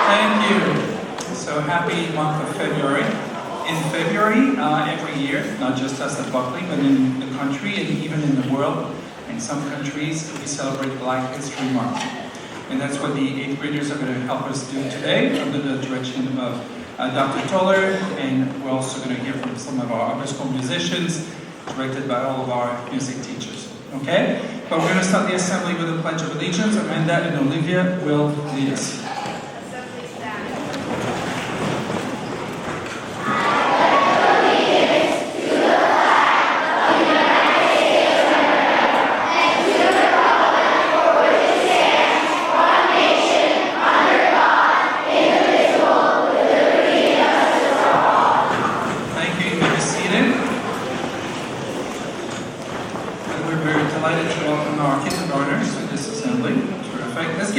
Thank you. So happy month of February. In February, every year, not just us at Buckley, but in the country and even in the world, in some countries, we celebrate Black History Month. And that's what the 8th graders are going to help us do today under the direction of Dr. Toller, and we're also going to hear from some of our upper school musicians, directed by all of our music teachers. Okay? But we're going to start the assembly with a Pledge of Allegiance. Amanda and Olivia will lead us.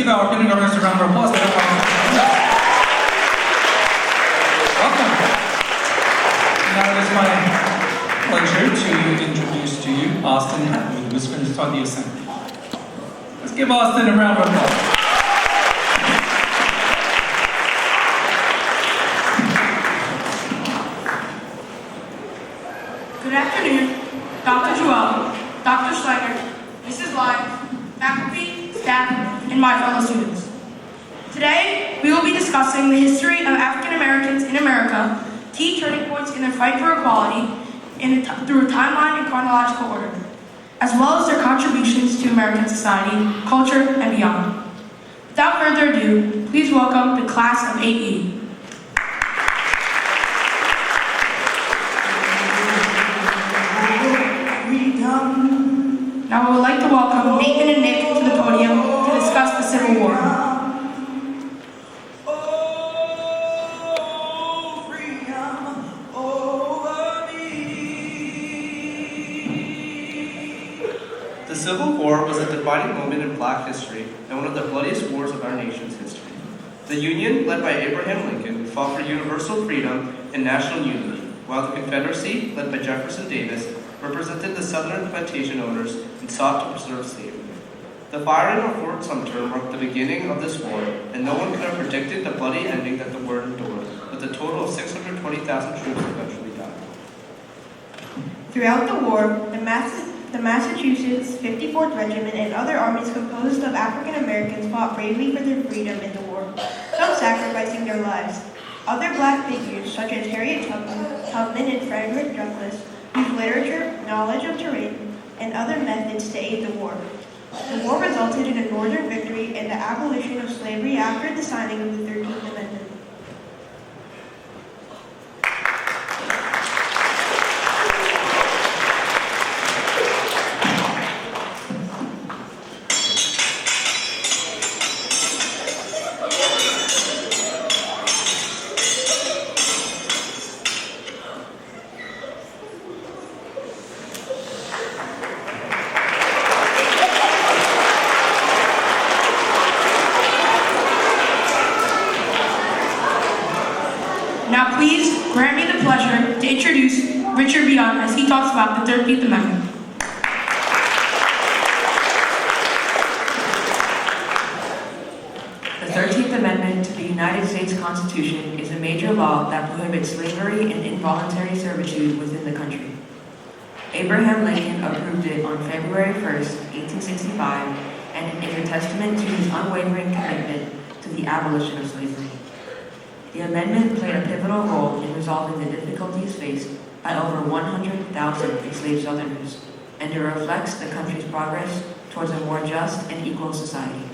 Our kindergartners a round of applause. Welcome. Now it is my pleasure to introduce to you Austin Hatwood, who's going to start the assembly. Let's give Austin a round of applause. Good afternoon, Dr. Joel, Dr. Schleicher, Mrs. Lyme, faculty, staff, and my fellow students. Today, we will be discussing the history of African Americans in America, key turning points in their fight for equality, through a timeline and chronological order, as well as their contributions to American society, culture, and beyond. Without further ado, please welcome the class of 8E. Now I would like to welcome Nathan and Nick to the podium to discuss the Civil War. The Civil War was a defining moment in Black history and one of the bloodiest wars of our nation's history. The Union, led by Abraham Lincoln, fought for universal freedom and national unity, while the Confederacy, led by Jefferson Davis, represented the Southern plantation owners and sought to preserve slavery. The firing of Fort Sumter marked the beginning of this war, and no one could have predicted the bloody ending that the war endured, with a total of 620,000 troops eventually died. Throughout the war, the Massachusetts 54th Regiment and other armies composed of African Americans fought bravely for their freedom in the war, some sacrificing their lives. Other Black figures, such as Harriet Tubman and Frederick Douglass, used literature, knowledge of terrain, and other methods to aid the war. The war resulted in a Northern victory and the abolition of slavery after the signing of the 13th Amendment. Now please grant me the pleasure to introduce Richard Beyond as he talks about the 13th Amendment. The 13th Amendment to the United States Constitution is a major law that prohibits slavery and involuntary servitude within the country. Abraham Lincoln approved it on February 1st, 1865, and is a testament to his unwavering commitment to the abolition of slavery. The amendment played a pivotal role in resolving the difficulties faced by over 100,000 enslaved Southerners, and it reflects the country's progress towards a more just and equal society.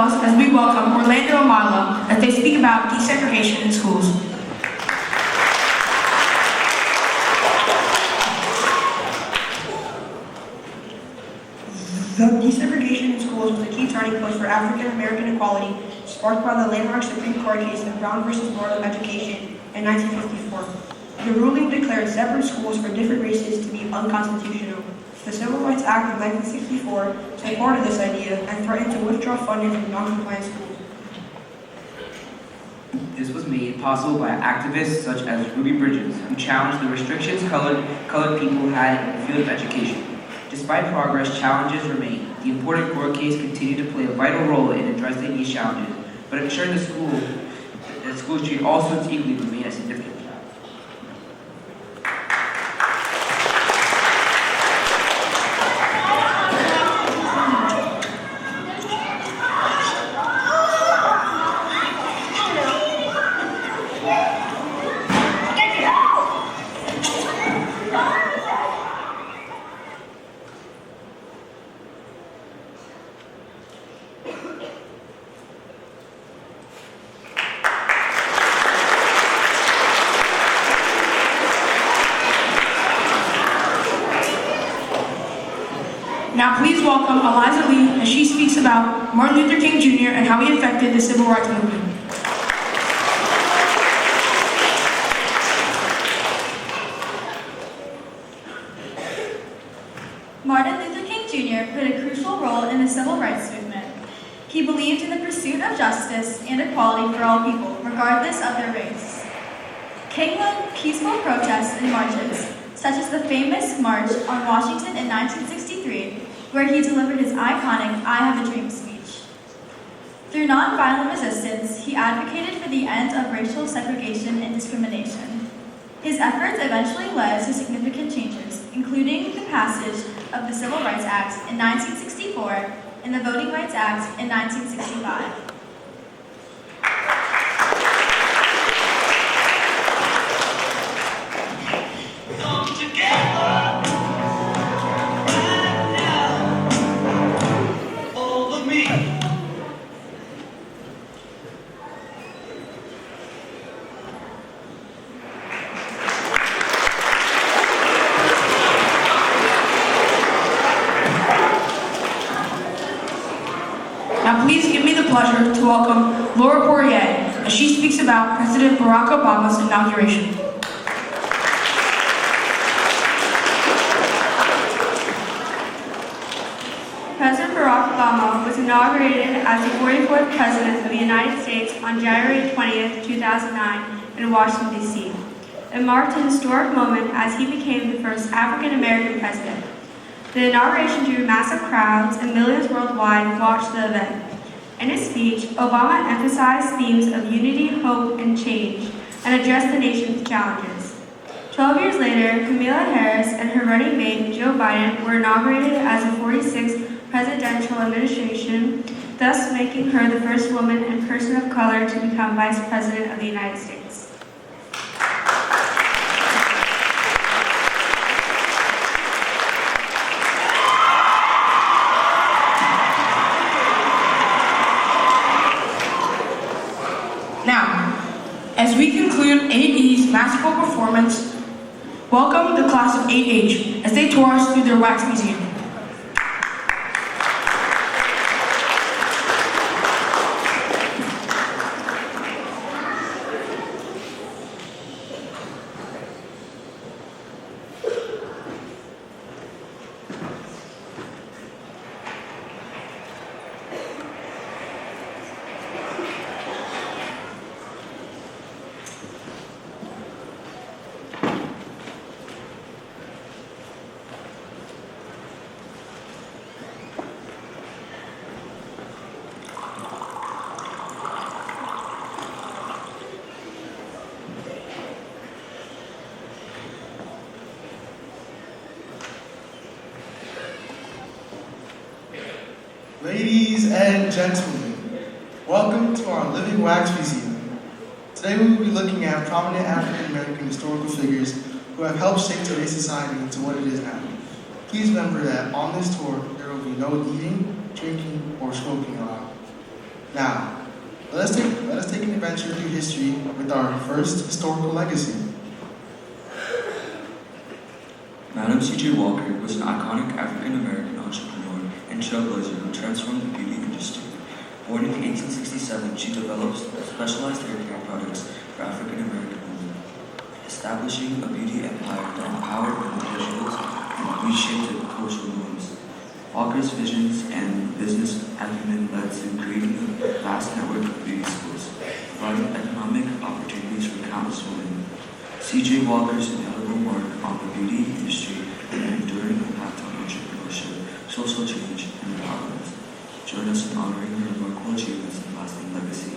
As we welcome Orlando and Marla as they speak about desegregation in schools. The desegregation in schools was a key turning point for African American equality, sparked by the landmark Supreme Court case of Brown versus Board of Education in 1954. The ruling declared separate schools for different races to be unconstitutional. The Civil Rights Act of 1964 supported this idea and threatened to withdraw funding from non-compliant schools. This was made possible by activists such as Ruby Bridges, who challenged the restrictions colored people had in the field of education. Despite progress, challenges remain. The important court case continued to play a vital role in addressing these challenges, but ensuring that schools treat all students equally remain a significant challenge. Now please welcome Eliza Lee as she speaks about Martin Luther King Jr. and how he affected the civil rights movement. Martin Luther King Jr. played a crucial role in the civil rights movement. He believed in the pursuit of justice and equality for all people, regardless of their race. King led peaceful protests and marches, such as the famous March on Washington in 1963, where he delivered his iconic I Have a Dream speech. Through nonviolent resistance, he advocated for the end of racial segregation and discrimination. His efforts eventually led to significant changes, including the passage of the Civil Rights Act in 1964 and the Voting Rights Act in 1965. Now please give me the pleasure to welcome Laura Poirier as she speaks about President Barack Obama's inauguration. President Barack Obama was inaugurated as the 44th President of the United States on January 20th, 2009 in Washington, D.C. It marked a historic moment as he became the first African-American president. The inauguration drew massive crowds and millions worldwide watched the event. In his speech, Obama emphasized themes of unity, hope, and change, and addressed the nation's challenges. 12 years later, Kamala Harris and her running mate, Joe Biden, were inaugurated as the 46th presidential administration, thus making her the first woman and person of color to become Vice President of the United States. Now, as we conclude 8E's masterful performance, welcome the class of 8H as they tour us through their wax museum. Ladies and gentlemen, welcome to our Living Wax Museum. Today we will be looking at prominent African American historical figures who have helped shape today's society into what it is now. Please remember that on this tour there will be no eating, drinking, or smoking allowed. Now, let us take an adventure through history with our first historical legacy. Madam C.J. Walker was an iconic African American entrepreneur and trailblazer who transformed the beauty industry. Born in 1867, she developed specialized hair care products for African American women, establishing a beauty empire that empowered individuals and reshaped cultural norms. Walker's visions and business acumen led to creating a vast network of beauty schools, providing economic opportunities for countless women. C.J. Walker's indelible mark on the beauty industry and an enduring impact on entrepreneurship, social change, and empowerment. Join us in honoring her remarkable achievements and lasting legacy.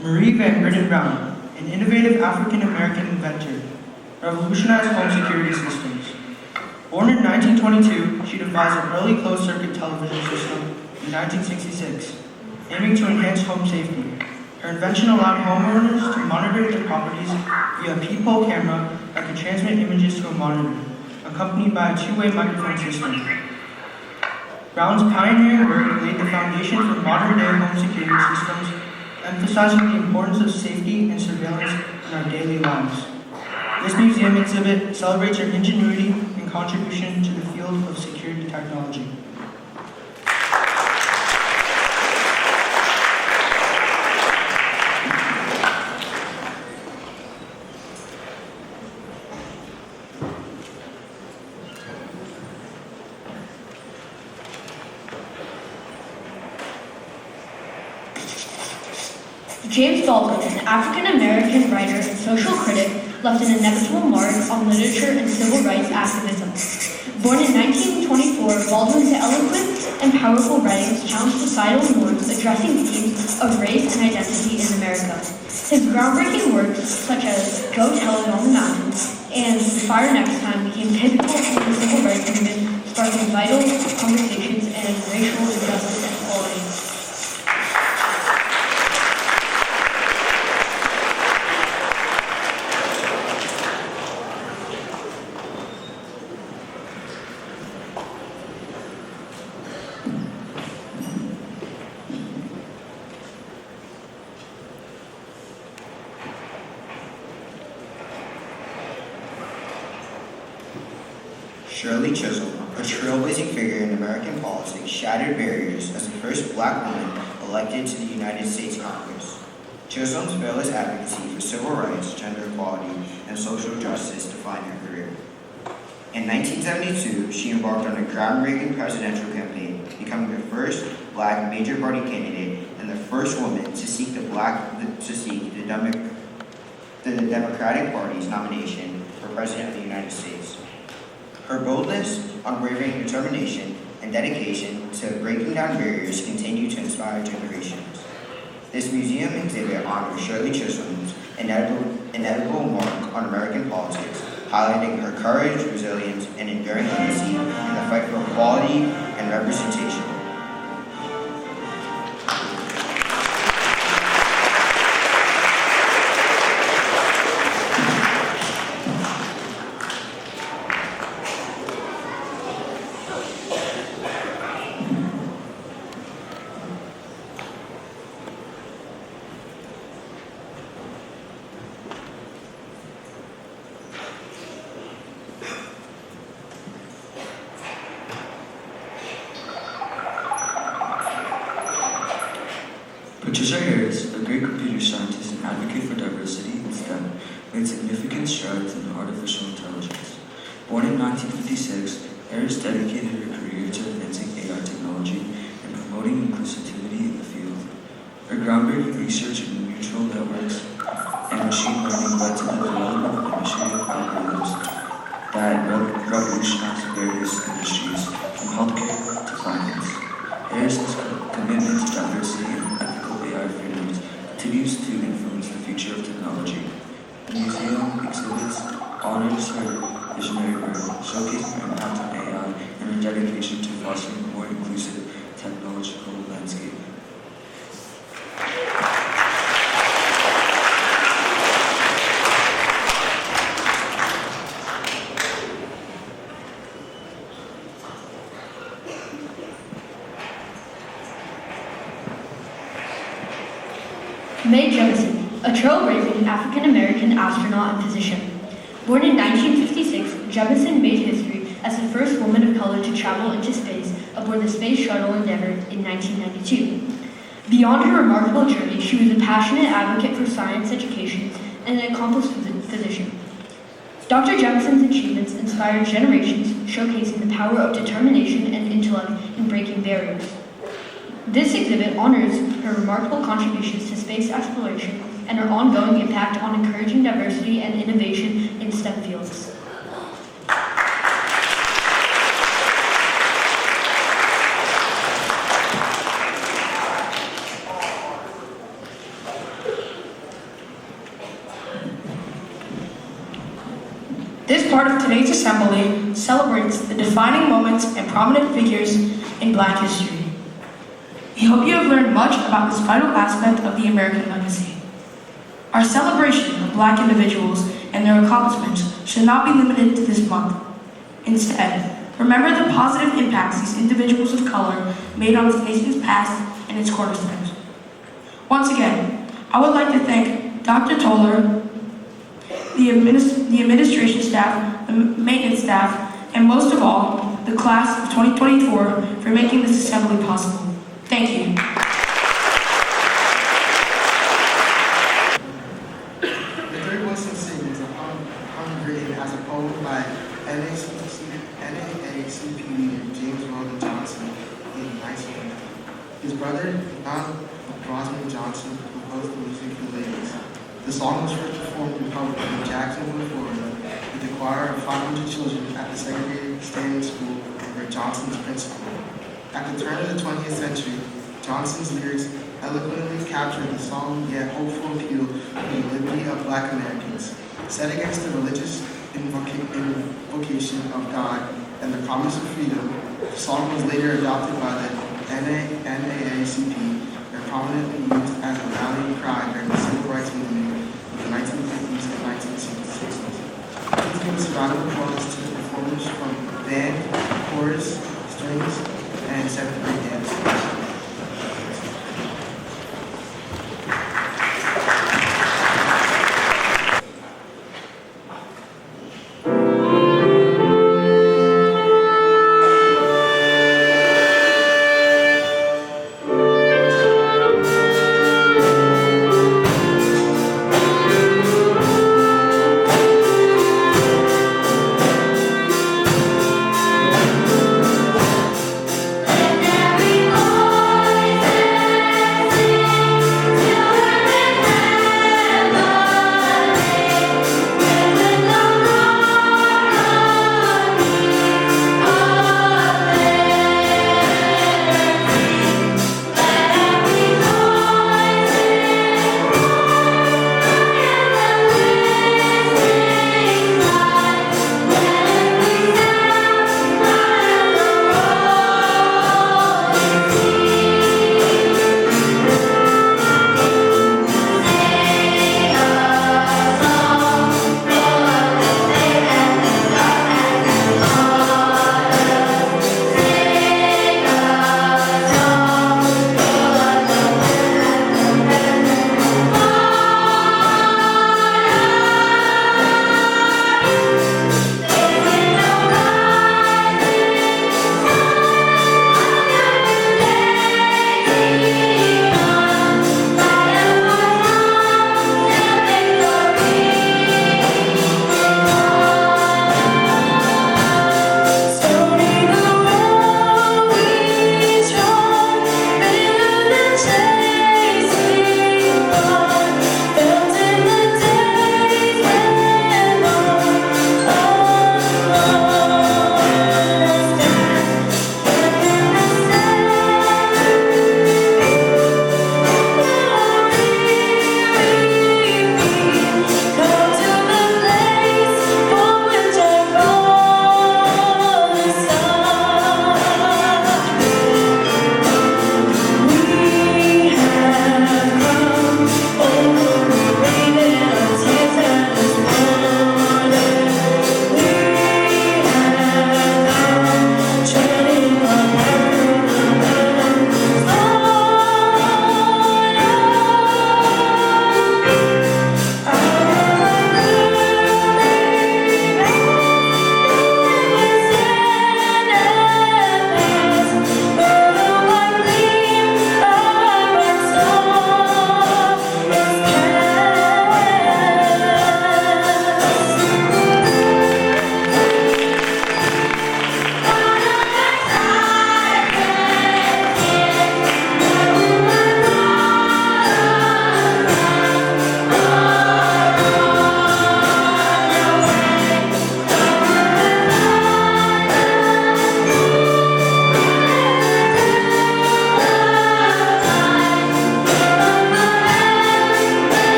Marie Van Britten Brown, an innovative African-American inventor, revolutionized home security systems. Born in 1922, she devised an early closed-circuit television system in 1966, aiming to enhance home safety. Her invention allowed homeowners to monitor their properties via a peephole camera that could transmit images to a monitor, accompanied by a two-way microphone system. Brown's pioneering work laid the foundation for modern-day home security systems, emphasizing the importance of safety and surveillance in our daily lives. This museum exhibit celebrates her ingenuity and contribution to the field of security technology. James Baldwin, an African-American writer and social critic, left an inevitable mark on literature and civil rights activism. Born in 1924, Baldwin's eloquent and powerful writings challenged societal norms addressing themes of race and identity in America. His groundbreaking works, such as Go Tell It on the Mountain and Fire Next Time, became pivotal in the civil rights movement, sparking vital conversations and racial injustice and equality. Shirley Chisholm, a trailblazing figure in American politics, shattered barriers as the first black woman elected to the United States Congress. Chisholm's fearless advocacy for civil rights, gender equality, and social justice defined her career. In 1972, she embarked on a groundbreaking presidential campaign, becoming the first black major party candidate and the first woman to seek the Democratic Party's nomination for President of the United States. Her boldness, unwavering determination, and dedication to breaking down barriers continue to inspire generations. This museum exhibit honors Shirley Chisholm's inevitable mark on American politics, highlighting her courage, resilience, and enduring legacy in the fight for equality and representation. Patricia Harris, a great computer scientist and advocate for diversity in STEM, made significant strides in artificial intelligence. Born in 1956, Harris dedicated her career to advancing AI technology and promoting inclusivity in the field. Her groundbreaking research in neural networks and machine learning led to the development of initiative algorithms that revolutionized various industries, from healthcare to finance. Harris's commitment to diversity and ethical AI freedoms continues to influence the future of technology. The museum exhibits honors her visionary work, showcasing her impact on AI and her dedication to fostering a more inclusive technological landscape. Mae Jemison, a trailblazing African-American astronaut and physician. Born in 1956, Jemison made history as the first woman of color to travel into space aboard the Space Shuttle Endeavour in 1992. Beyond her remarkable journey, she was a passionate advocate for science education and an accomplished physician. Dr. Jemison's achievements inspired generations, showcasing the power of determination and intellect in breaking barriers. This exhibit honors her remarkable contributions to space exploration and her ongoing impact on encouraging diversity and innovation in STEM fields. This part of today's assembly celebrates the defining moments and prominent figures in Black history. We hope you have learned much about this vital aspect of the American legacy. Our celebration of Black individuals and their accomplishments should not be limited to this month. Instead, remember the positive impacts these individuals of color made on this nation's past and its cornerstones. Once again, I would like to thank Dr. Toller, the administration staff, the maintenance staff, and most of all, the class of 2024 for making this assembly possible. Thank you. The third voice in sing is a poem written as a poem by NAACP leader James Weldon Johnson in 1900. His brother, Don Rosman Johnson, composed the music for the ladies. The song was first performed in public in Jacksonville, Florida, with a choir of 500 children at the segregated standing school where Johnson's principal. At the turn of the 20th century, Johnson's lyrics eloquently captured the solemn yet hopeful appeal for the liberty of Black Americans. Set against the religious invocation of God and the promise of freedom, the song was later adopted by the NAACP and prominently used as a rallying cry during the civil rights movement of the 1950s and 1960s. Please give us a round of applause to the performers from band, chorus, strings, and seventh grade dance. Every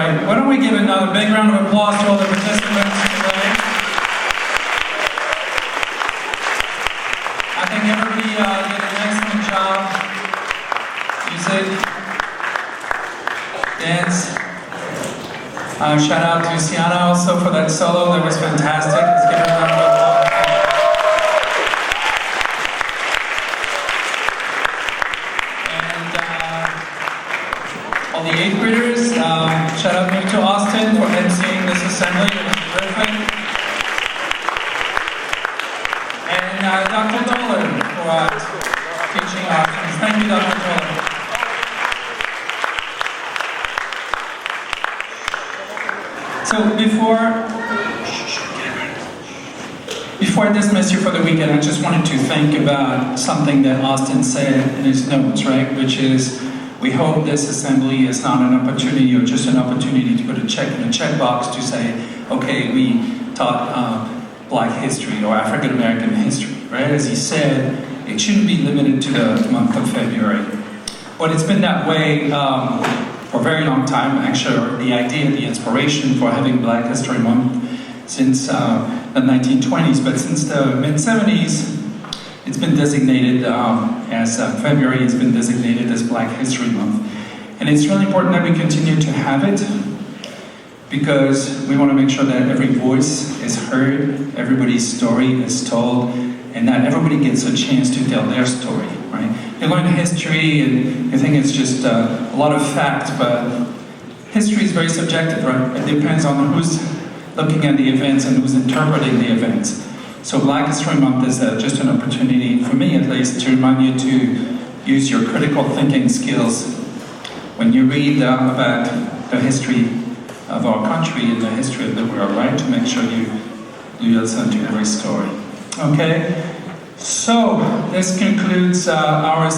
right, why don't we give another big round of applause to all the participants today. I think everybody did an excellent job. Music, dance. Shout out to Sienna also for that solo, that was fantastic. Let's give her a round of applause. And all the 8th graders, shout out to Austin for emceeing this assembly, it was terrific. And Dr. Dolan for teaching our students. Thank you, Dr. Dolan. So before I dismiss you for the weekend, I just wanted to think about something that Austin said in his notes, right? Which is, we hope this assembly is not an opportunity or just an opportunity to put a check in a checkbox to say, okay, we taught Black history or African American history, right? As he said, it shouldn't be limited to the month of February. But it's been that way for a very long time. Actually, the idea, the inspiration for having Black History Month since the 1920s, but since the mid-70s, it's been designated as February has been designated as Black History Month. And it's really important that we continue to have it because we want to make sure that every voice is heard, everybody's story is told, and that everybody gets a chance to tell their story, right? You learn history and you think it's just a lot of facts, but history is very subjective, right? It depends on who's looking at the events and who's interpreting the events. So Black History Month is just an opportunity, for me at least, to remind you to use your critical thinking skills when you read about the history of our country and the history of the world, right? To make sure you listen to every story. Okay? So, this concludes our